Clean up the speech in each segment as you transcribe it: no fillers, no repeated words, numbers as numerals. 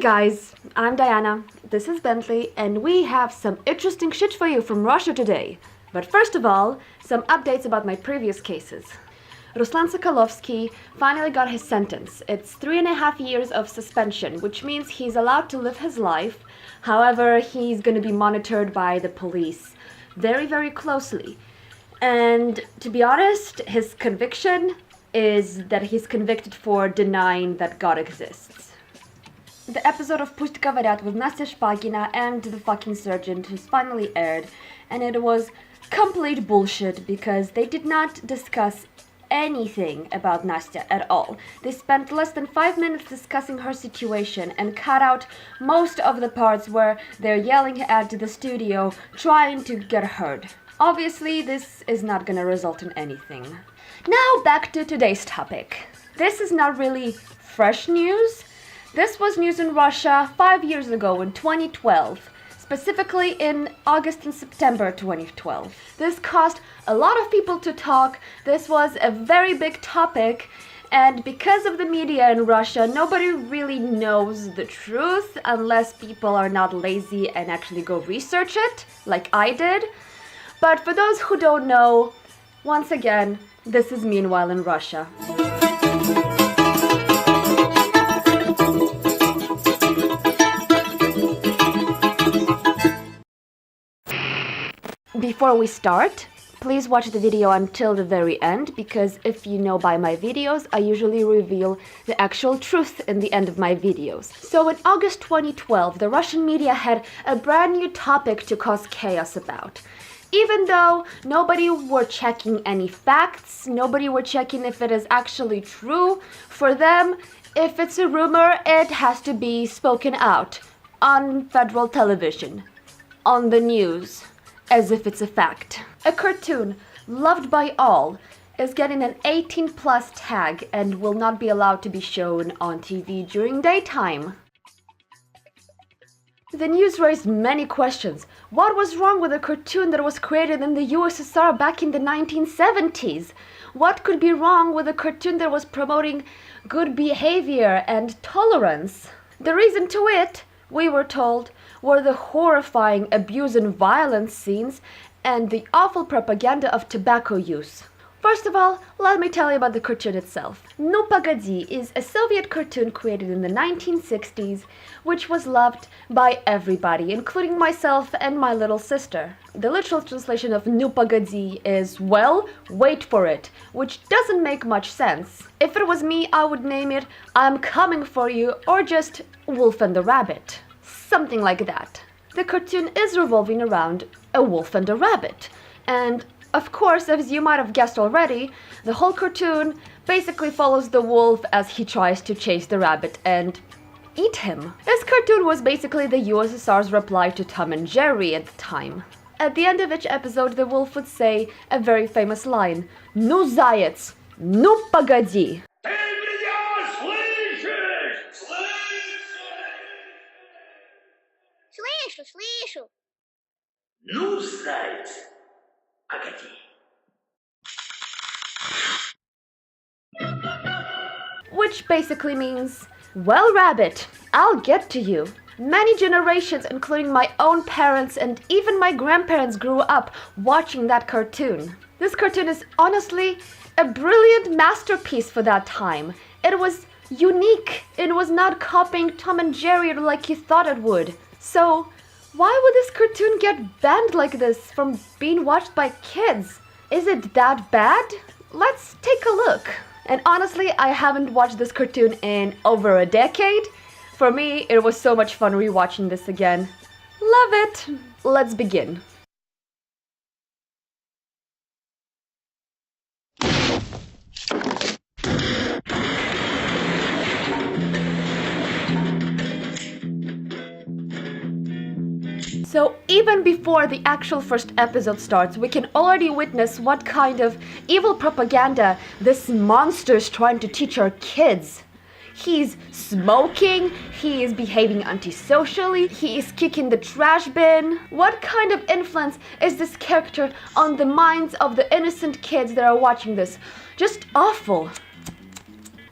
guys, I'm Diana, this is Bentley, and we have some interesting shit for you from Russia today. But first of all, some updates about my previous cases. Ruslan Sokolovsky finally got his sentence. It's 3.5 years of suspension, which means he's allowed to live his life. However, he's gonna be monitored by the police very, very closely. And to be honest, his conviction is that he's convicted for denying that God exists. The episode of Pust Говорят with Nastya Shpagina and the fucking surgeon has finally aired, and it was complete bullshit because they did not discuss anything about Nastya at all. They spent less than 5 minutes discussing her situation and cut out most of the parts where they're yelling at the studio trying to get heard. Obviously, this is not gonna result in anything. Now back to today's topic. This is not really fresh news. This was news in Russia 5 years ago in 2012, specifically in August and September 2012. This caused a lot of people to talk. This was a very big topic, and because of the media in Russia, nobody really knows the truth unless people are not lazy and actually go research it, like I did. But for those who don't know, once again, this is Meanwhile in Russia. Before we start, please watch the video until the very end, because if you know by my videos, I usually reveal the actual truth in the end of my videos. So in August 2012, the Russian media had a brand new topic to cause chaos about. Even though nobody were checking any facts, nobody were checking if it is actually true, for them, if it's a rumor, it has to be spoken out on federal television, on the news, as if it's a fact. A cartoon loved by all is getting an 18+ tag and will not be allowed to be shown on TV during daytime. The news raised many questions. What was wrong with a cartoon that was created in the USSR back in the 1970s? What could be wrong with a cartoon that was promoting good behavior and tolerance? The reason to it, we were told, were the horrifying abuse and violence scenes and the awful propaganda of tobacco use. First of all, let me tell you about the cartoon itself. Ну Pogodi is a Soviet cartoon created in the 1960s, which was loved by everybody, including myself and my little sister. The literal translation of Ну Pogodi is, well, wait for it, which doesn't make much sense. If it was me, I would name it I'm Coming For You or just Wolf and the Rabbit. Something like that. The cartoon is revolving around a wolf and a rabbit, and of course, as you might have guessed already, the whole cartoon basically follows the wolf as he tries to chase the rabbit and eat him. This cartoon was basically the USSR's reply to Tom and Jerry at the time. At the end of each episode, the wolf would say a very famous line, "Ну, заяц, ну, погоди!" Слышу. Ну, заяц, погоди. Which basically means, well, rabbit, I'll get to you. Many generations, including my own parents and even my grandparents, grew up watching that cartoon. This cartoon is honestly a brilliant masterpiece for that time. It was unique. It was not copying Tom and Jerry like you thought it would. So, why would this cartoon get banned like this from being watched by kids? Is it that bad? Let's take a look. And honestly, I haven't watched this cartoon in over a decade. For me, it was so much fun rewatching this again. Love it! Let's begin. So even before the actual first episode starts, we can already witness what kind of evil propaganda this monster is trying to teach our kids. He's smoking, he is behaving antisocially, he is kicking the trash bin. What kind of influence is this character on the minds of the innocent kids that are watching this? Just awful.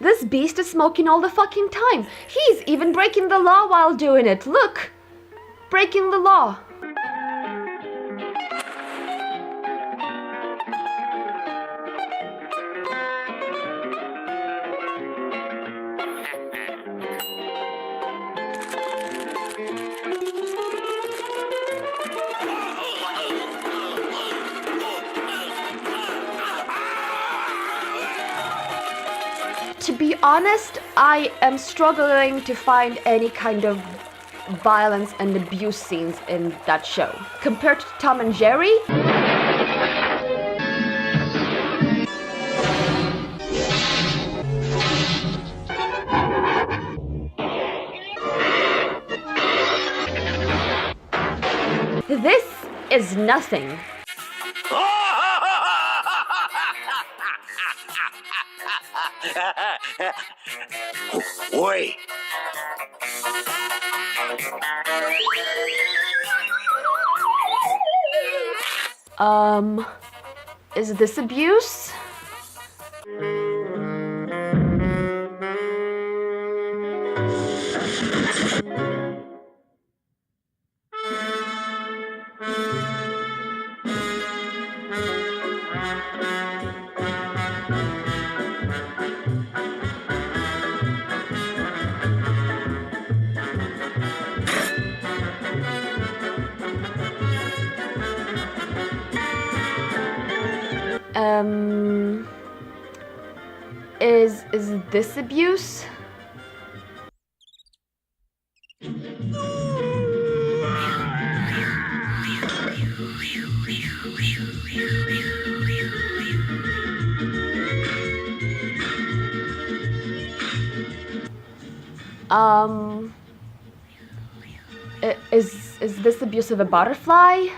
This beast is smoking all the fucking time. He's even breaking the law while doing it. Look! Breaking the law. To be honest, I am struggling to find any kind of violence and abuse scenes in that show. Compared to Tom and Jerry, this is nothing. Oi! Is this abuse? Is this abuse? Is this abuse of a butterfly?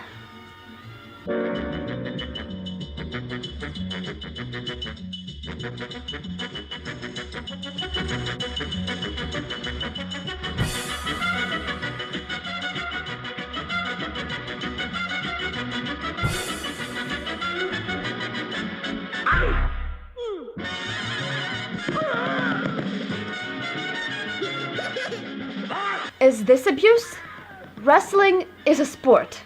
Is this abuse? Wrestling is a sport.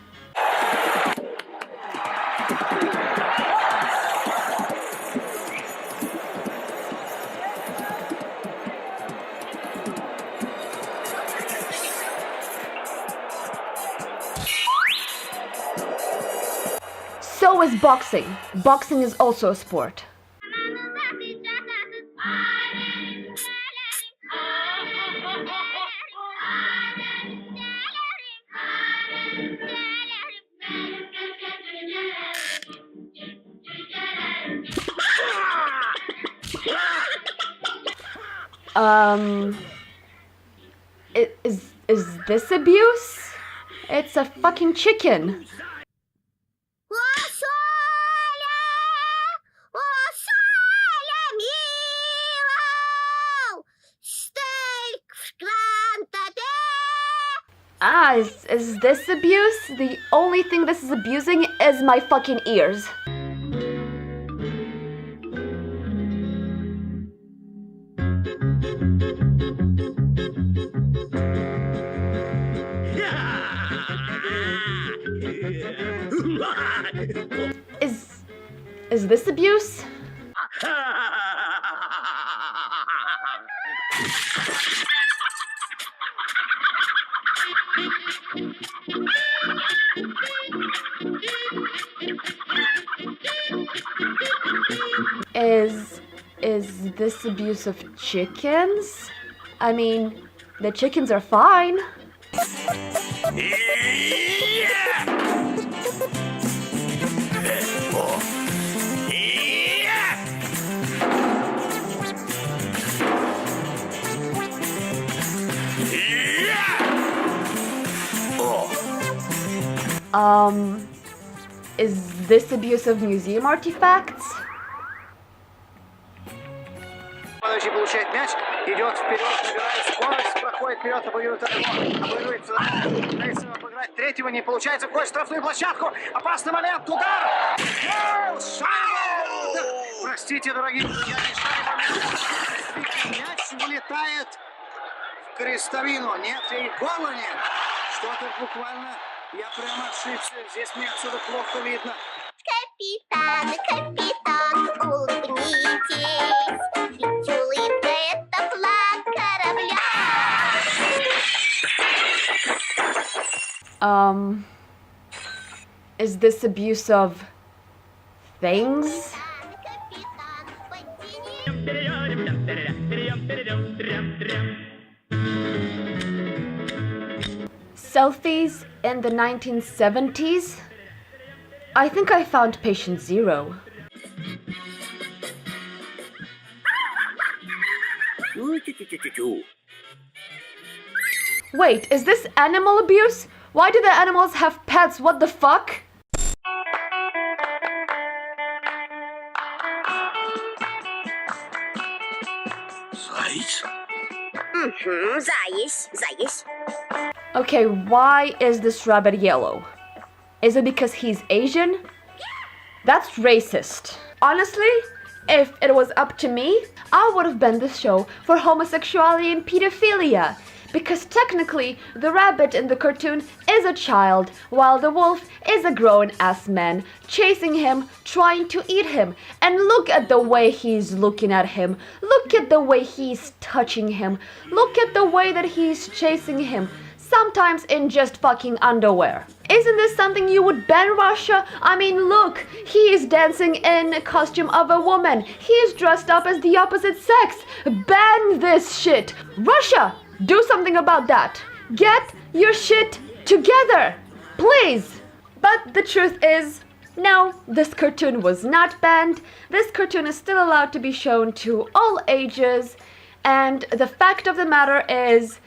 So is boxing. Boxing is also a sport. Is this abuse? It's a fucking chicken. Ah, is this abuse? The only thing this is abusing is my fucking ears. Is this abuse? Is this abuse of chickens? I mean, the chickens are fine. Is this abuse of museum artifacts? Получает мяч, идет вперед, набирает скорость, проходит вперед, обыгрывается, обыграть третьего, не получается, входит в штрафную площадку, опасный момент, удар! Гол! Шайба! Простите, дорогие друзья, не шайба. Мяч вылетает в крестовину. Нет, и гола нет. Что-то буквально... Я прямо ошибся. Здесь мне отсюда плохо видно. Капитан, капитан, улыбнитесь, ведь улыбка — это флаг корабля. Is this abuse of things? Selfies in the 1970s? I think I found patient zero. Wait, is this animal abuse? Why do the animals have pets? What the fuck? Заесь. Okay, why is this rabbit yellow? Is it because he's Asian? That's racist. Honestly, if it was up to me, I would have banned this show for homosexuality and pedophilia. Because technically, the rabbit in the cartoon is a child, while the wolf is a grown-ass man, chasing him, trying to eat him. And look at the way he's looking at him. Look at the way he's touching him. Look at the way that he's chasing him. Sometimes in just fucking underwear. Isn't this something you would ban, Russia? I mean, look, he is dancing in a costume of a woman. He is dressed up as the opposite sex. Ban this shit. Russia, do something about that. Get your shit together, please. But the truth is, no, this cartoon was not banned. This cartoon is still allowed to be shown to all ages. And the fact of the matter is,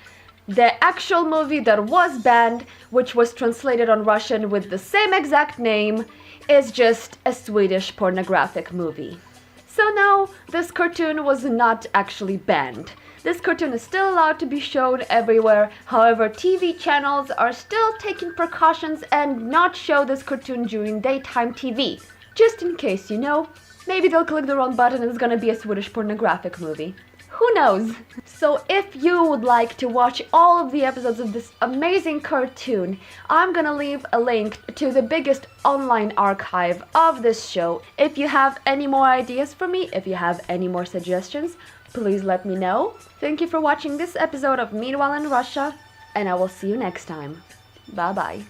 the actual movie that was banned, which was translated on Russian with the same exact name, is just a Swedish pornographic movie. So no, this cartoon was not actually banned. This cartoon is still allowed to be shown everywhere. However, TV channels are still taking precautions and not show this cartoon during daytime TV. Just in case, you know, maybe they'll click the wrong button and it's gonna be a Swedish pornographic movie. Who knows? So if you would like to watch all of the episodes of this amazing cartoon, I'm gonna leave a link to the biggest online archive of this show. If you have any more ideas for me, if you have any more suggestions, please let me know. Thank you for watching this episode of Meanwhile in Russia, and I will see you next time. Bye bye.